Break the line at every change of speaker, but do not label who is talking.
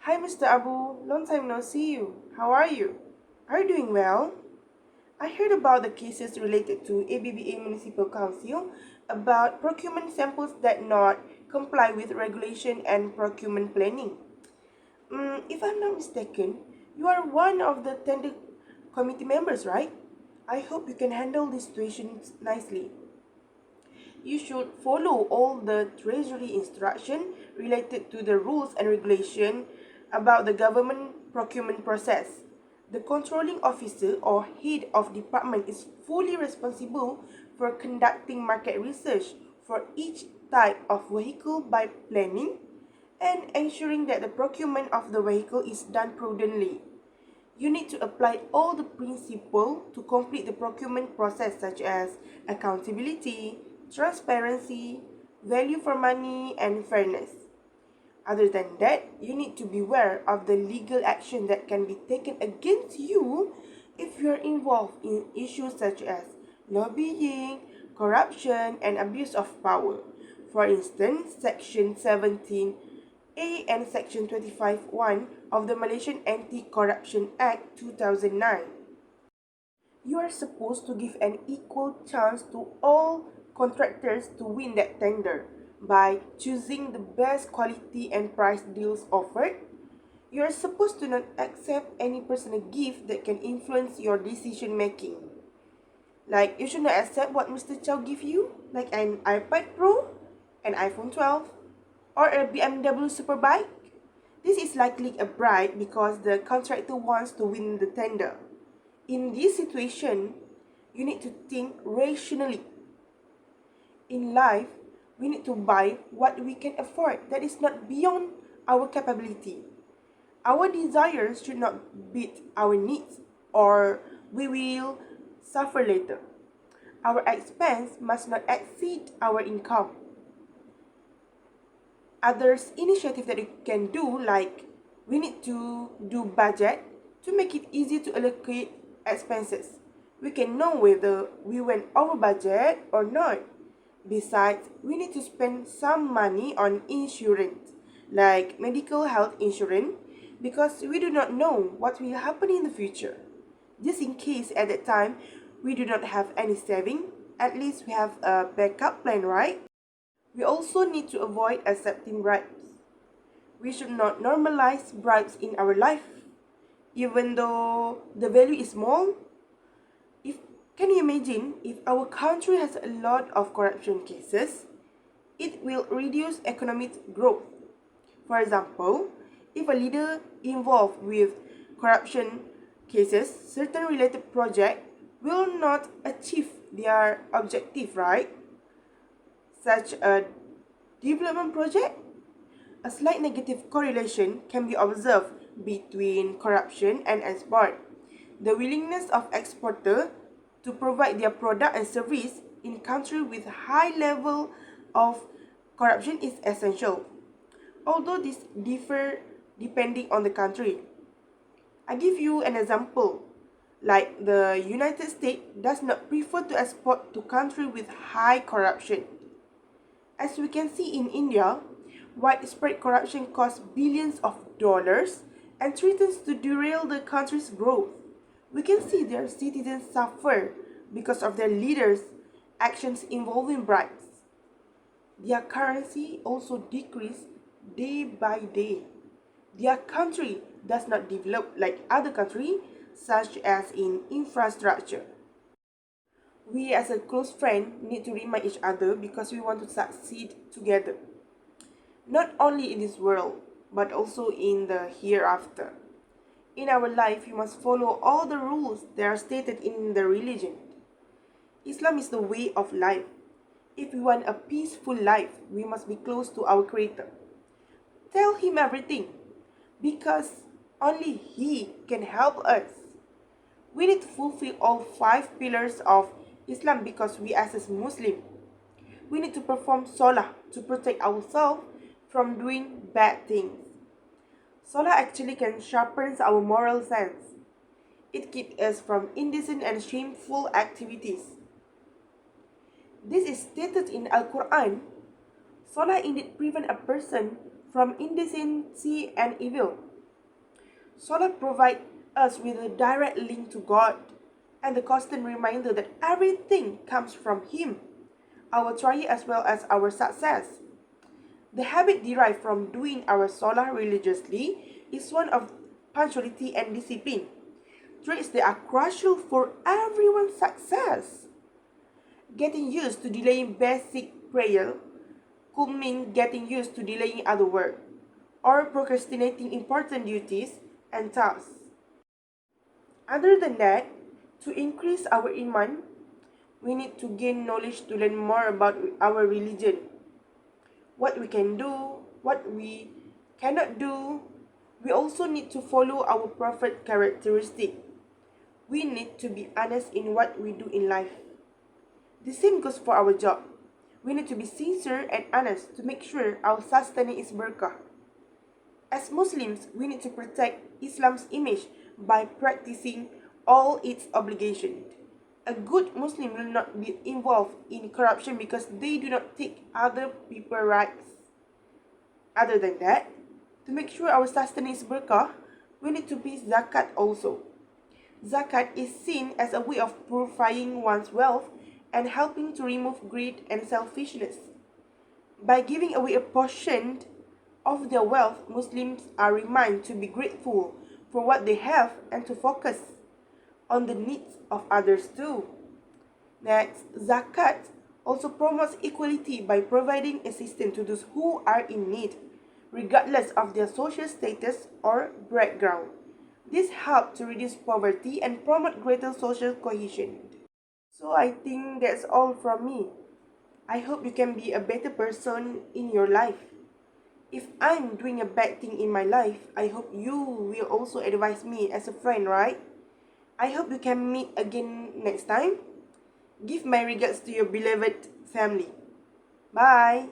Hi, Mr. Abu. Long time no see you. How are you? Are you doing well? I heard about the cases related to ABBA Municipal Council about procurement samples that not comply with regulation and procurement planning. If I'm not mistaken, you are one of the tender committee members, right? I hope you can handle this situation nicely. You should follow all the treasury instruction related to the rules and regulation about the government procurement process. The controlling officer or head of department is fully responsible for conducting market research for each type of vehicle by planning and ensuring that the procurement of the vehicle is done prudently. You need to apply all the principles to complete the procurement process such as accountability, transparency, value for money, and fairness. Other than that, you need to beware of the legal action that can be taken against you if you are involved in issues such as lobbying, corruption, and abuse of power. For instance, Section 17A and Section 25(1) of the Malaysian Anti-Corruption Act 2009. You are supposed to give an equal chance to all contractors to win that tender by choosing the best quality and price deals offered. You are supposed to not accept any personal gift that can influence your decision making. Like, you should not accept what Mr. Chow give you, like an iPad Pro, an iPhone 12, or a BMW Superbike. This is likely a bribe because the contractor wants to win the tender. In this situation, you need to think rationally. In life, we need to buy what we can afford that is not beyond our capability. Our desires should not beat our needs, or we will suffer later. Our expense must not exceed our income. Others initiative that you can do, like we need to do budget to make it easy to allocate expenses. We can know whether we went over budget or not. Besides, we need to spend some money on insurance, like medical health insurance, because we do not know what will happen in the future. Just in case at that time we do not have any saving, at least we have a backup plan, right? We also need to avoid accepting bribes. We should not normalize bribes in our life, even though the value is small. If can you imagine if our country has a lot of corruption cases, it will reduce economic growth. For example, if a leader involved with corruption cases, certain related project will not achieve their objective, right? Such a development project, a slight negative correlation can be observed between corruption and export. The willingness of exporter to provide their product and service in country with high level of corruption is essential. Although this differ depending on the country. I give you an example. Like the United States does not prefer to export to country with high corruption. As we can see in India, widespread corruption costs billions of dollars and threatens to derail the country's growth. We can see their citizens suffer because of their leaders' actions involving bribes. Their currency also decreases day by day. Their country does not develop like other countries, such as in infrastructure. We as a close friend need to remind each other because we want to succeed together. Not only in this world, but also in the hereafter. In our life, we must follow all the rules that are stated in the religion. Islam is the way of life. If we want a peaceful life, we must be close to our Creator. Tell Him everything, because only He can help us. We need to fulfill all 5 pillars of Islam because we as a Muslim. We need to perform Salah to protect ourselves from doing bad things. Salah actually can sharpen our moral sense. It keeps us from indecent and shameful activities. This is stated in Al-Quran. Salah indeed prevent a person from indecency and evil. Salah provides us with a direct link to God and the constant reminder that everything comes from Him, our trial as well as our success. The habit derived from doing our salah religiously is one of punctuality and discipline, traits that are crucial for everyone's success. Getting used to delaying basic prayer could mean getting used to delaying other work or procrastinating important duties and tasks. Other than that, to increase our iman, we need to gain knowledge to learn more about our religion, what we can do, what we cannot do. We also need to follow our prophet characteristic. We need to be honest in what we do in life. The same goes for our job. We need to be sincere and honest to make sure our sustenance is barakah. As Muslims, we need to protect Islam's image by practicing all its obligations. A good Muslim will not be involved in corruption because they do not take other people's rights. Other than that, to make sure our sustenance is barakah, we need to pay zakat also. Zakat is seen as a way of purifying one's wealth and helping to remove greed and selfishness. By giving away a portion of their wealth, Muslims are reminded to be grateful for what they have and to focus on the needs of others too. Next, zakat also promotes equality by providing assistance to those who are in need, regardless of their social status or background. This helps to reduce poverty and promote greater social cohesion. So I think that's all from me. I hope you can be a better person in your life. If I'm doing a bad thing in my life, I hope you will also advise me as a friend, right? I hope you can meet again next time. Give my regards to your beloved family. Bye.